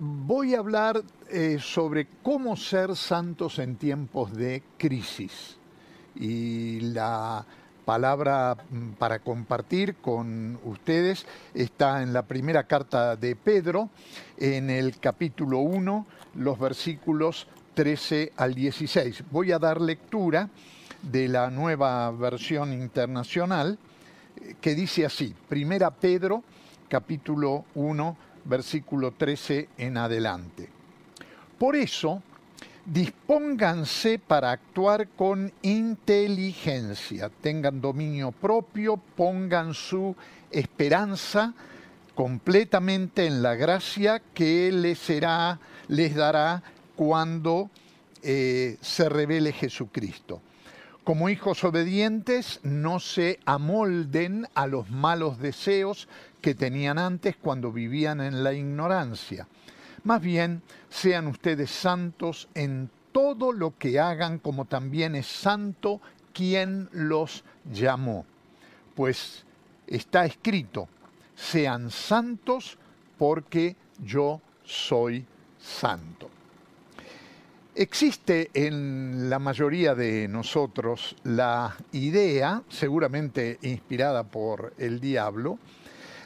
Voy a hablar sobre cómo ser santos en tiempos de crisis. Y la palabra para compartir con ustedes está en la primera carta de Pedro, en el capítulo 1, los versículos 13 al 16. Voy a dar lectura de la Nueva Versión Internacional, que dice así: Primera Pedro, capítulo 1, versículo 13 en adelante. Por eso, dispónganse para actuar con inteligencia, tengan dominio propio, pongan su esperanza completamente en la gracia que les dará cuando se revele Jesucristo. Como hijos obedientes, no se amolden a los malos deseos que tenían antes cuando vivían en la ignorancia. Más bien, sean ustedes santos en todo lo que hagan, como también es santo quien los llamó. Pues está escrito: sean santos porque yo soy santo. Existe en la mayoría de nosotros la idea, seguramente inspirada por el diablo,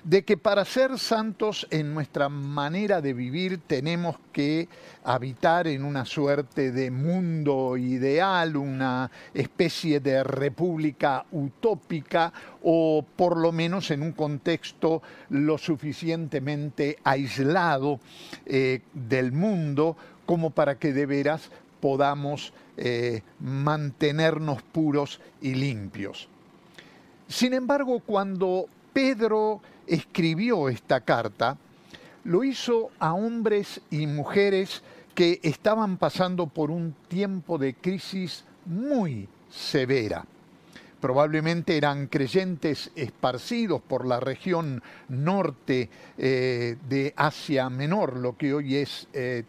de que para ser santos en nuestra manera de vivir tenemos que habitar en una suerte de mundo ideal, una especie de república utópica, o por lo menos en un contexto lo suficientemente aislado del mundo como para que de veras podamos mantenernos puros y limpios. Sin embargo, cuando Pedro escribió esta carta, lo hizo a hombres y mujeres que estaban pasando por un tiempo de crisis muy severa. Probablemente eran creyentes esparcidos por la región norte de Asia Menor, lo que hoy es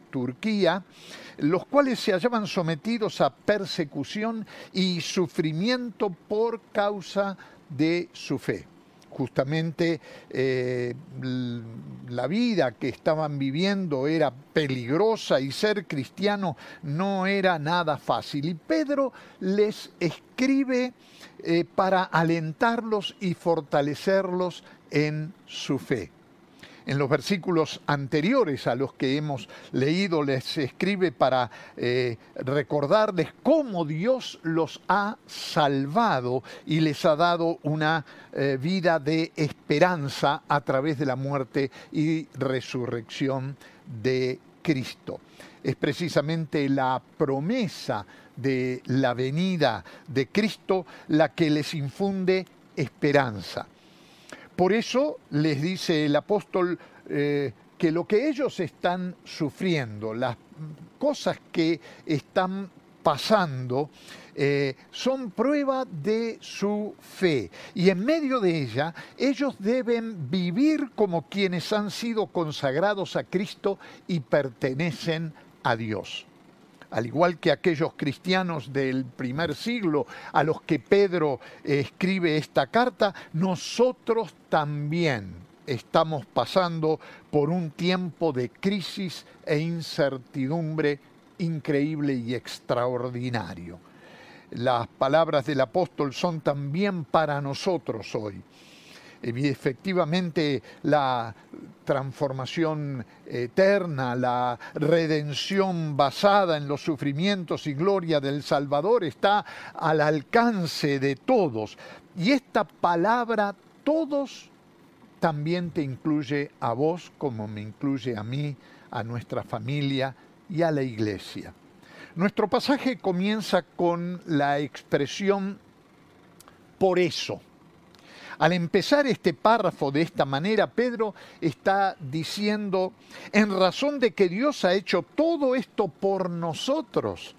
Turquía, los cuales se hallaban sometidos a persecución y sufrimiento por causa de su fe. Justamente la vida que estaban viviendo era peligrosa y ser cristiano no era nada fácil. Y Pedro les escribe para alentarlos y fortalecerlos en su fe. En los versículos anteriores a los que hemos leído les escribe para recordarles cómo Dios los ha salvado y les ha dado una vida de esperanza a través de la muerte y resurrección de Cristo. Es precisamente la promesa de la venida de Cristo la que les infunde esperanza. Por eso les dice el apóstol que lo que ellos están sufriendo, las cosas que están pasando, son prueba de su fe. Y en medio de ella, ellos deben vivir como quienes han sido consagrados a Cristo y pertenecen a Dios. Al igual que aquellos cristianos del primer siglo a los que Pedro escribe esta carta, nosotros también estamos pasando por un tiempo de crisis e incertidumbre increíble y extraordinario. Las palabras del apóstol son también para nosotros hoy. Y efectivamente la transformación eterna, la redención basada en los sufrimientos y gloria del Salvador está al alcance de todos. Y esta palabra, todos, también te incluye a vos como me incluye a mí, a nuestra familia y a la iglesia. Nuestro pasaje comienza con la expresión "por eso". Al empezar este párrafo de esta manera, Pedro está diciendo, en razón de que Dios ha hecho todo esto por nosotros,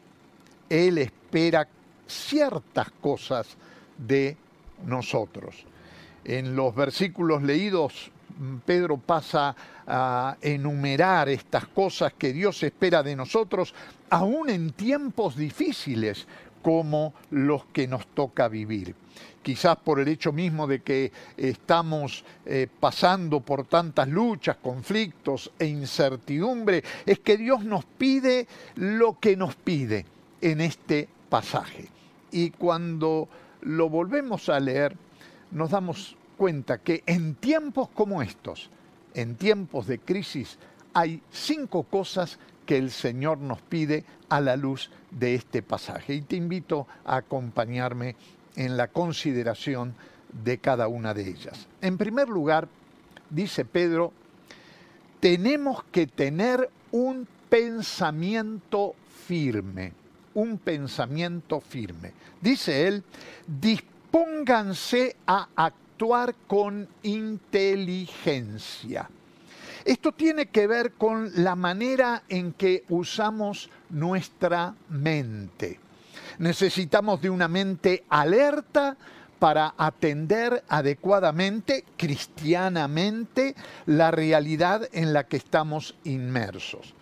Él espera ciertas cosas de nosotros. En los versículos leídos, Pedro pasa a enumerar estas cosas que Dios espera de nosotros, aún en tiempos difíciles, como los que nos toca vivir. Quizás por el hecho mismo de que estamos pasando por tantas luchas, conflictos e incertidumbre, es que Dios nos pide lo que nos pide en este pasaje. Y cuando lo volvemos a leer, nos damos cuenta que en tiempos como estos, en tiempos de crisis, hay 5 cosas que el Señor nos pide a la luz de este pasaje. Y te invito a acompañarme en la consideración de cada una de ellas. En primer lugar, dice Pedro, tenemos que tener un pensamiento firme, un pensamiento firme. Dice él, dispónganse a actuar con inteligencia. Esto tiene que ver con la manera en que usamos nuestra mente. Necesitamos de una mente alerta para atender adecuadamente, cristianamente, la realidad en la que estamos inmersos.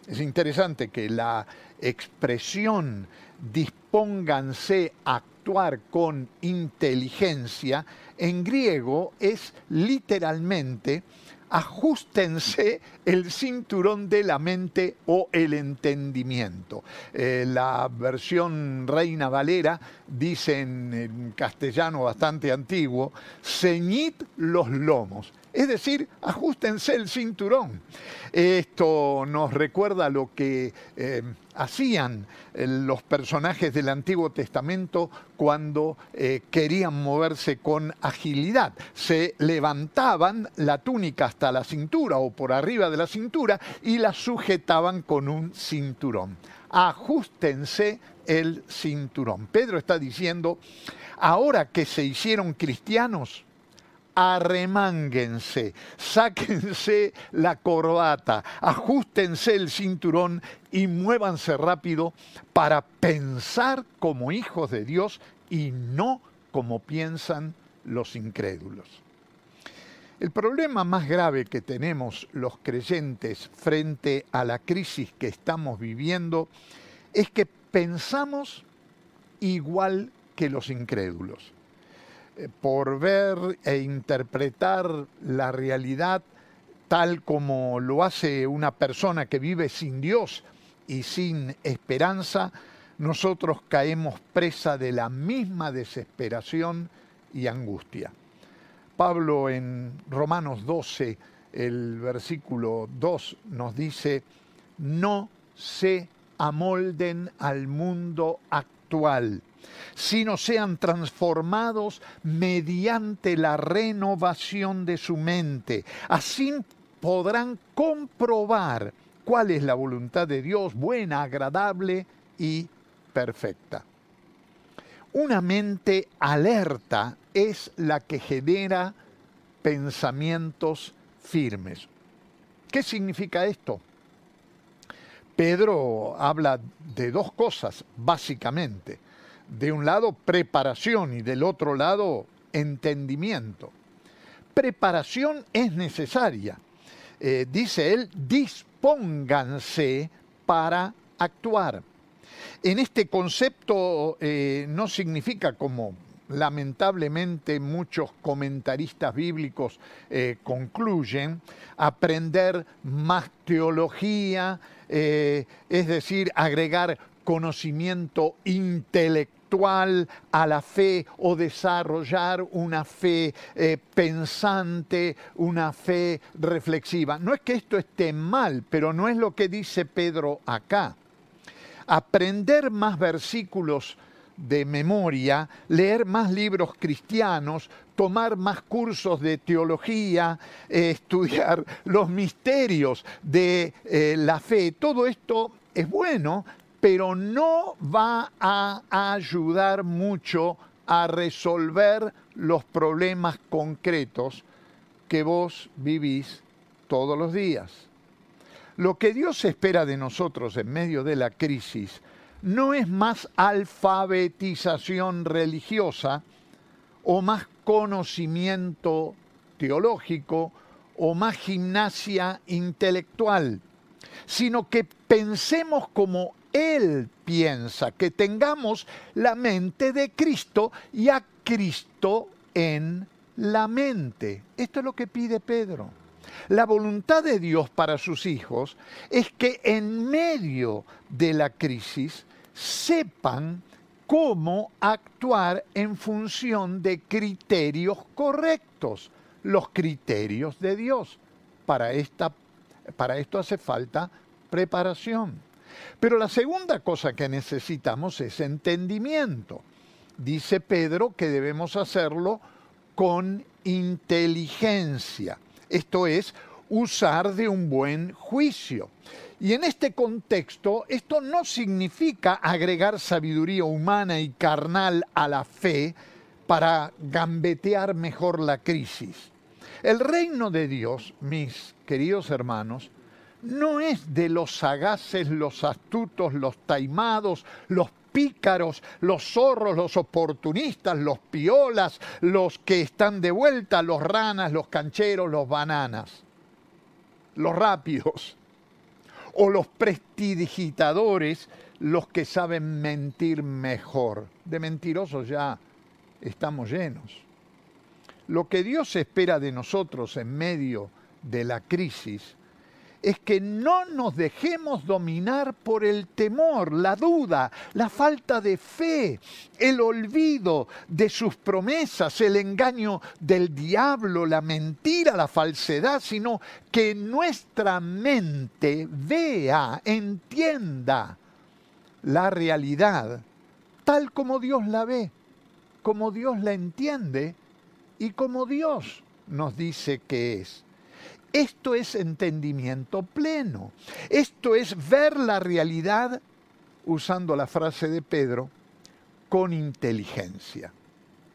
Es interesante que la expresión dispónganse a actuar con inteligencia, en griego es literalmente ajustense el cinturón de la mente o el entendimiento. La versión Reina Valera dice en castellano bastante antiguo, ceñid los lomos. Es decir, ajustense el cinturón. Esto nos recuerda lo que hacían los personajes del Antiguo Testamento cuando querían moverse con agilidad. Se levantaban la túnica hasta la cintura o por arriba de la cintura y la sujetaban con un cinturón. Ajustense el cinturón. Pedro está diciendo, ahora que se hicieron cristianos, arremánguense, sáquense la corbata, ajustense el cinturón y muévanse rápido para pensar como hijos de Dios y no como piensan los incrédulos. El problema más grave que tenemos los creyentes frente a la crisis que estamos viviendo es que pensamos igual que los incrédulos. Por ver e interpretar la realidad tal como lo hace una persona que vive sin Dios y sin esperanza, nosotros caemos presa de la misma desesperación y angustia. Pablo en Romanos 12, el versículo 2 nos dice, no se amolden al mundo actual, sino sean transformados mediante la renovación de su mente. Así podrán comprobar cuál es la voluntad de Dios, buena, agradable y perfecta. Una mente alerta es la que genera pensamientos firmes. ¿Qué significa esto? Pedro habla de 2 cosas, básicamente. De un lado, preparación y del otro lado, entendimiento. Preparación es necesaria. Dice él, dispónganse para actuar. En este concepto no significa, como lamentablemente muchos comentaristas bíblicos concluyen, aprender más teología, es decir, agregar conocimiento intelectual a la fe o desarrollar una fe pensante, una fe reflexiva. No es que esto esté mal, pero no es lo que dice Pedro acá. Aprender más versículos de memoria, leer más libros cristianos, tomar más cursos de teología, estudiar los misterios de la fe, todo esto es bueno, pero no va a ayudar mucho a resolver los problemas concretos que vos vivís todos los días. Lo que Dios espera de nosotros en medio de la crisis no es más alfabetización religiosa o más conocimiento teológico o más gimnasia intelectual, sino que pensemos como Él piensa, que tengamos la mente de Cristo y a Cristo en la mente. Esto es lo que pide Pedro. La voluntad de Dios para sus hijos es que en medio de la crisis sepan cómo actuar en función de criterios correctos, los criterios de Dios. Para esto hace falta preparación. Pero la segunda cosa que necesitamos es entendimiento. Dice Pedro que debemos hacerlo con inteligencia. Esto es, usar de un buen juicio. Y en este contexto, esto no significa agregar sabiduría humana y carnal a la fe para gambetear mejor la crisis. El reino de Dios, mis queridos hermanos, no es de los sagaces, los astutos, los taimados, los pícaros, los zorros, los oportunistas, los piolas, los que están de vuelta, los ranas, los cancheros, los bananas, los rápidos, o los prestidigitadores, los que saben mentir mejor. De mentirosos ya estamos llenos. Lo que Dios espera de nosotros en medio de la crisis es que no nos dejemos dominar por el temor, la duda, la falta de fe, el olvido de sus promesas, el engaño del diablo, la mentira, la falsedad, sino que nuestra mente vea, entienda la realidad tal como Dios la ve, como Dios la entiende y como Dios nos dice que es. Esto es entendimiento pleno. Esto es ver la realidad, usando la frase de Pedro, con inteligencia.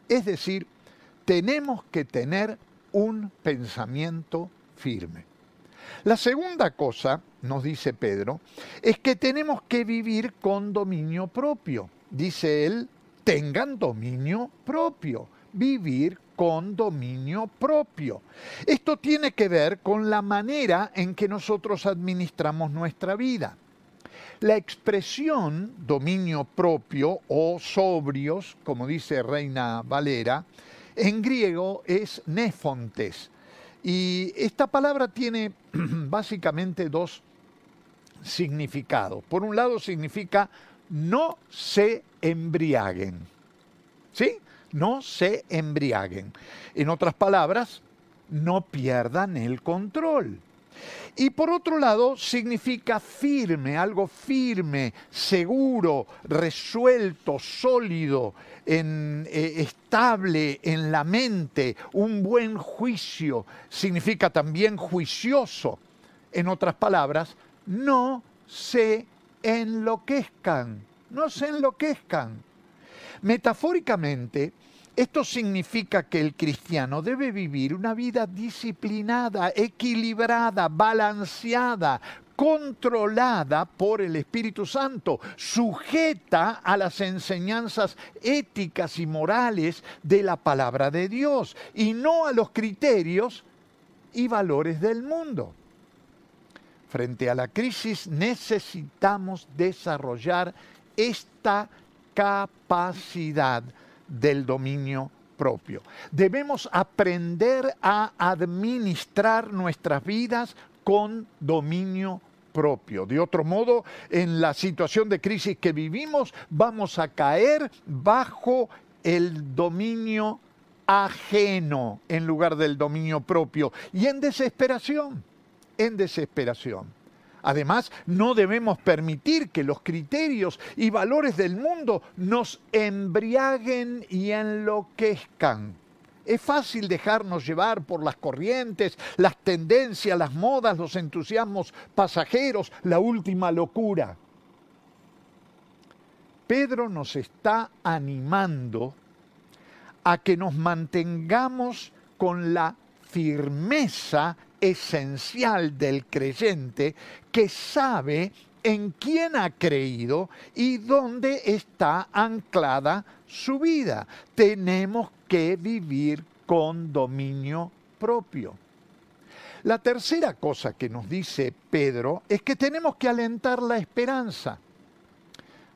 Es decir, tenemos que tener un pensamiento firme. La segunda cosa, nos dice Pedro, es que tenemos que vivir con dominio propio. Dice él, tengan dominio propio. Vivir con dominio propio. Esto tiene que ver con la manera en que nosotros administramos nuestra vida. La expresión dominio propio o sobrios, como dice Reina Valera, en griego es nefontes. Y esta palabra tiene básicamente dos significados. Por un lado significa no se embriaguen. ¿Sí? No se embriaguen. En otras palabras, no pierdan el control. Y por otro lado, significa firme, algo firme, seguro, resuelto, sólido, estable en la mente, un buen juicio. Significa también juicioso. En otras palabras, no se enloquezcan, no se enloquezcan. Metafóricamente, esto significa que el cristiano debe vivir una vida disciplinada, equilibrada, balanceada, controlada por el Espíritu Santo, sujeta a las enseñanzas éticas y morales de la palabra de Dios y no a los criterios y valores del mundo. Frente a la crisis necesitamos desarrollar esta capacidad del dominio propio. Debemos aprender a administrar nuestras vidas con dominio propio. De otro modo, en la situación de crisis que vivimos, vamos a caer bajo el dominio ajeno en lugar del dominio propio y en desesperación, en desesperación. Además, no debemos permitir que los criterios y valores del mundo nos embriaguen y enloquezcan. Es fácil dejarnos llevar por las corrientes, las tendencias, las modas, los entusiasmos pasajeros, la última locura. Pedro nos está animando a que nos mantengamos con la firmeza esencial del creyente que sabe en quién ha creído y dónde está anclada su vida. Tenemos que vivir con dominio propio. La tercera cosa que nos dice Pedro es que tenemos que alentar la esperanza.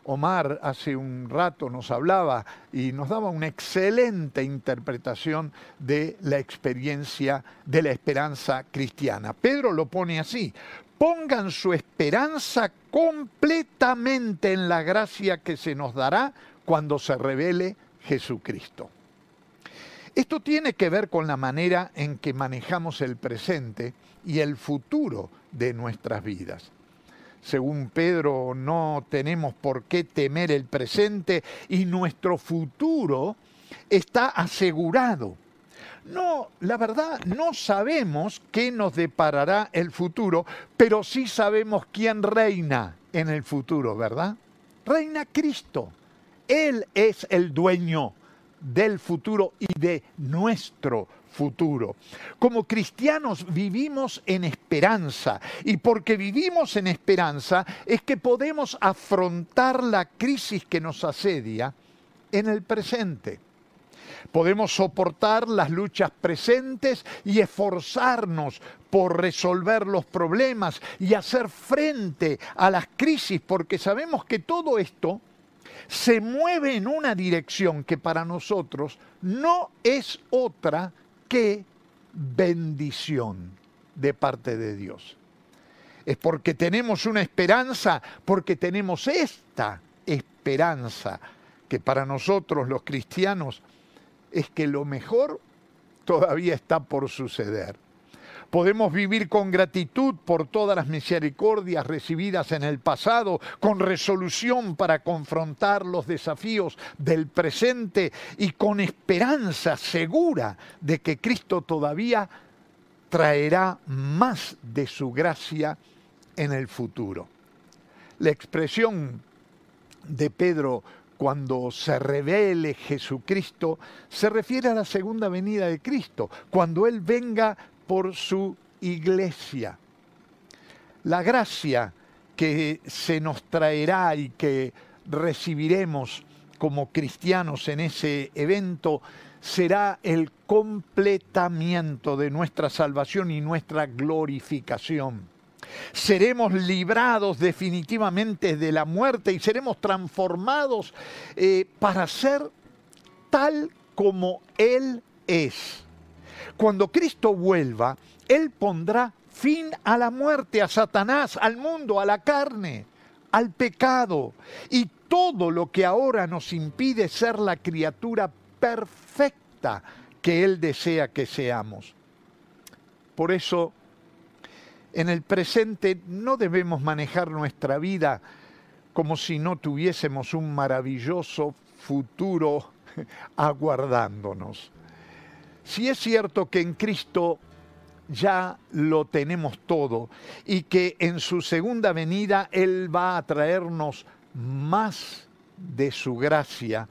Omar hace un rato nos hablaba y nos daba una excelente interpretación de la experiencia de la esperanza cristiana. Pedro lo pone así: pongan su esperanza completamente en la gracia que se nos dará cuando se revele Jesucristo. Esto tiene que ver con la manera en que manejamos el presente y el futuro de nuestras vidas. Según Pedro, no tenemos por qué temer el presente y nuestro futuro está asegurado. No, la verdad, no sabemos qué nos deparará el futuro, pero sí sabemos quién reina en el futuro, ¿verdad? Reina Cristo. Él es el dueño del futuro y de nuestro futuro. Como cristianos vivimos en esperanza, y porque vivimos en esperanza es que podemos afrontar la crisis que nos asedia en el presente. Podemos soportar las luchas presentes y esforzarnos por resolver los problemas y hacer frente a las crisis, porque sabemos que todo esto se mueve en una dirección que para nosotros no es otra que bendición de parte de Dios. Es porque tenemos una esperanza, porque tenemos esta esperanza que para nosotros los cristianos es que lo mejor todavía está por suceder. Podemos vivir con gratitud por todas las misericordias recibidas en el pasado, con resolución para confrontar los desafíos del presente y con esperanza segura de que Cristo todavía traerá más de su gracia en el futuro. La expresión de Pedro cuando se revele Jesucristo se refiere a la segunda venida de Cristo, cuando Él venga por su iglesia. La gracia que se nos traerá y que recibiremos como cristianos en ese evento será el completamiento de nuestra salvación y nuestra glorificación. Seremos librados definitivamente de la muerte y seremos transformados para ser tal como Él es. Cuando Cristo vuelva, Él pondrá fin a la muerte, a Satanás, al mundo, a la carne, al pecado y todo lo que ahora nos impide ser la criatura perfecta que Él desea que seamos. Por eso, en el presente no debemos manejar nuestra vida como si no tuviésemos un maravilloso futuro aguardándonos. Si es cierto que en Cristo ya lo tenemos todo y que en su segunda venida Él va a traernos más de su gracia,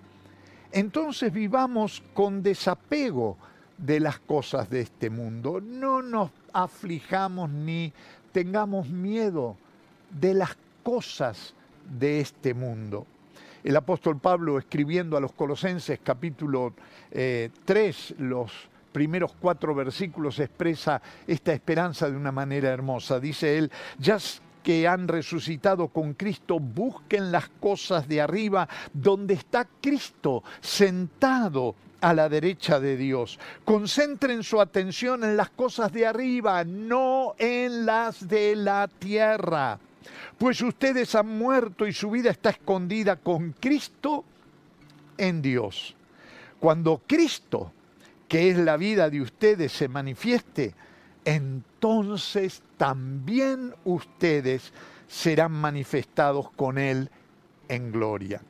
entonces vivamos con desapego de las cosas de este mundo. No nos aflijamos ni tengamos miedo de las cosas de este mundo. El apóstol Pablo, escribiendo a los Colosenses capítulo 3, los primeros 4 versículos, expresa esta esperanza de una manera hermosa. Dice él: ya que han resucitado con Cristo, busquen las cosas de arriba, donde está Cristo sentado a la derecha de Dios. Concentren su atención en las cosas de arriba, no en las de la tierra. Pues ustedes han muerto y su vida está escondida con Cristo en Dios. Cuando Cristo, que es la vida de ustedes, se manifieste, entonces también ustedes serán manifestados con Él en gloria.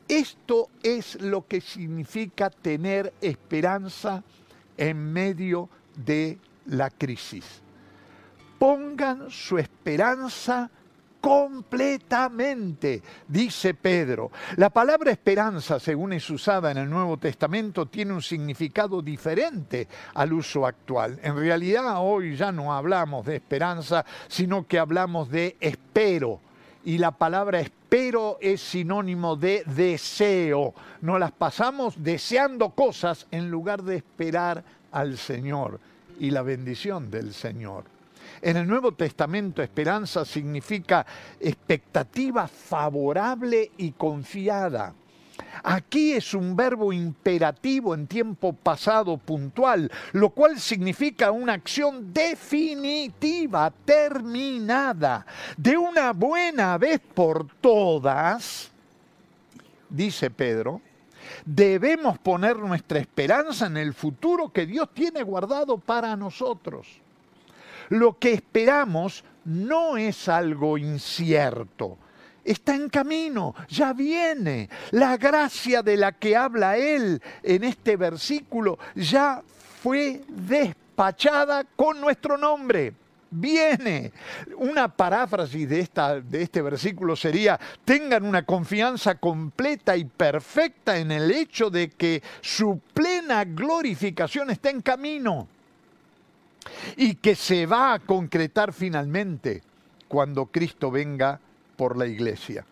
Esto es lo que significa tener esperanza en medio de la crisis. Pongan su esperanza completamente, dice Pedro. La palabra esperanza, según es usada en el Nuevo Testamento, tiene un significado diferente al uso actual. En realidad, hoy ya no hablamos de esperanza, sino que hablamos de espero. Y la palabra espero es sinónimo de deseo. Nos las pasamos deseando cosas en lugar de esperar al Señor y la bendición del Señor. En el Nuevo Testamento, esperanza significa expectativa favorable y confiada. Aquí es un verbo imperativo en tiempo pasado puntual, lo cual significa una acción definitiva, terminada. De una buena vez por todas, dice Pedro, debemos poner nuestra esperanza en el futuro que Dios tiene guardado para nosotros. Lo que esperamos no es algo incierto. Está en camino, ya viene. La gracia de la que habla él en este versículo ya fue despachada con nuestro nombre. Viene. Una paráfrasis de este versículo sería: tengan una confianza completa y perfecta en el hecho de que su plena glorificación está en camino y que se va a concretar finalmente cuando Cristo venga por la iglesia.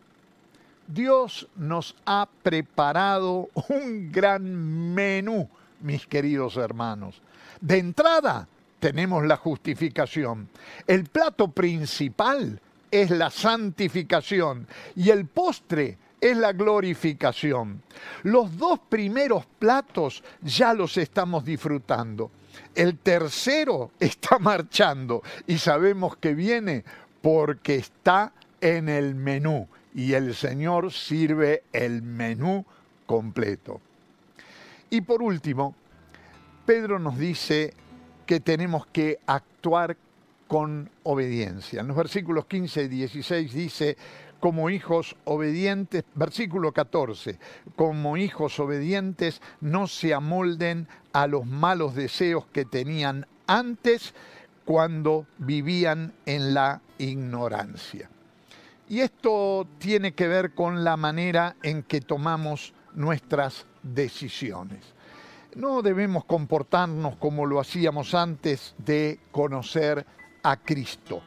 Dios nos ha preparado un gran menú, mis queridos hermanos. De entrada, tenemos la justificación. El plato principal es la santificación y el postre es la glorificación. Los dos primeros platos ya los estamos disfrutando. El tercero está marchando y sabemos que viene porque está en el menú, y el Señor sirve el menú completo. Y por último, Pedro nos dice que tenemos que actuar con obediencia. En los versículos 15 y 16 dice: como hijos obedientes, versículo 14, como hijos obedientes no se amolden a los malos deseos que tenían antes cuando vivían en la ignorancia. Y esto tiene que ver con la manera en que tomamos nuestras decisiones. No debemos comportarnos como lo hacíamos antes de conocer a Cristo.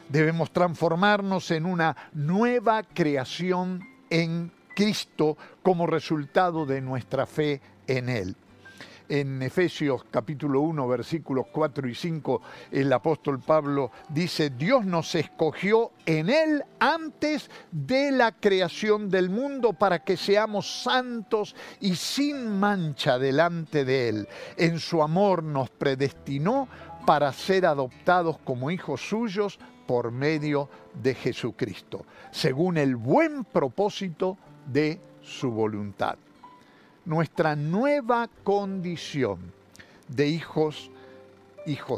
Debemos transformarnos en una nueva creación en Cristo como resultado de nuestra fe en Él. En Efesios capítulo 1, versículos 4 y 5, el apóstol Pablo dice: Dios nos escogió en Él antes de la creación del mundo para que seamos santos y sin mancha delante de Él. En su amor nos predestinó para ser adoptados como hijos suyos por medio de Jesucristo, según el buen propósito de su voluntad. Nuestra nueva condición de hijos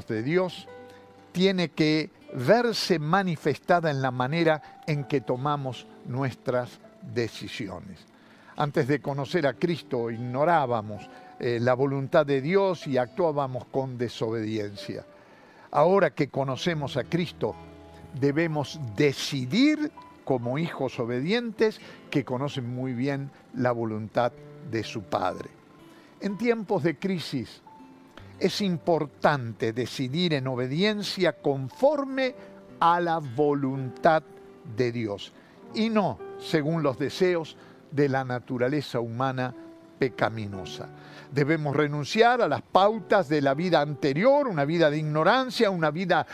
de Dios tiene que verse manifestada en la manera en que tomamos nuestras decisiones. Antes de conocer a Cristo ignorábamos la voluntad de Dios y actuábamos con desobediencia. Ahora que conocemos a Cristo, debemos decidir como hijos obedientes que conocen muy bien la voluntad de su Padre. En tiempos de crisis es importante decidir en obediencia conforme a la voluntad de Dios y no según los deseos de la naturaleza humana pecaminosa. Debemos renunciar a las pautas de la vida anterior, una vida de ignorancia, una vida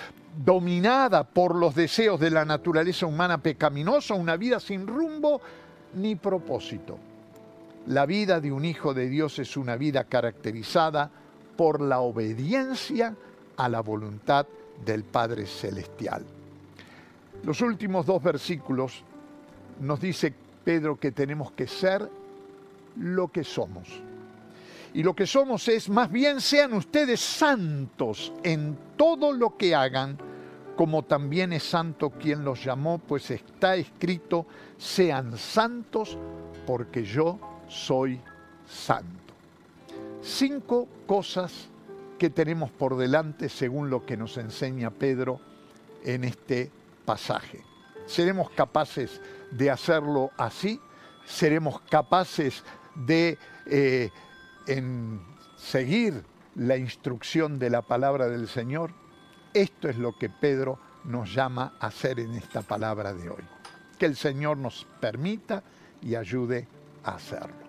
dominada por los deseos de la naturaleza humana pecaminosa, una vida sin rumbo ni propósito. La vida de un hijo de Dios es una vida caracterizada por la obediencia a la voluntad del Padre Celestial. Los últimos dos versículos nos dice Pedro que tenemos que ser lo que somos. Y lo que somos es: más bien sean ustedes santos en todo lo que hagan, como también es santo quien los llamó, pues está escrito: sean santos porque yo soy santo. 5 cosas que tenemos por delante según lo que nos enseña Pedro en este pasaje. ¿Seremos capaces de hacerlo así? ¿Seremos capaces de seguir la instrucción de la palabra del Señor? Esto es lo que Pedro nos llama a hacer en esta palabra de hoy. Que el Señor nos permita y ayude a hacerlo.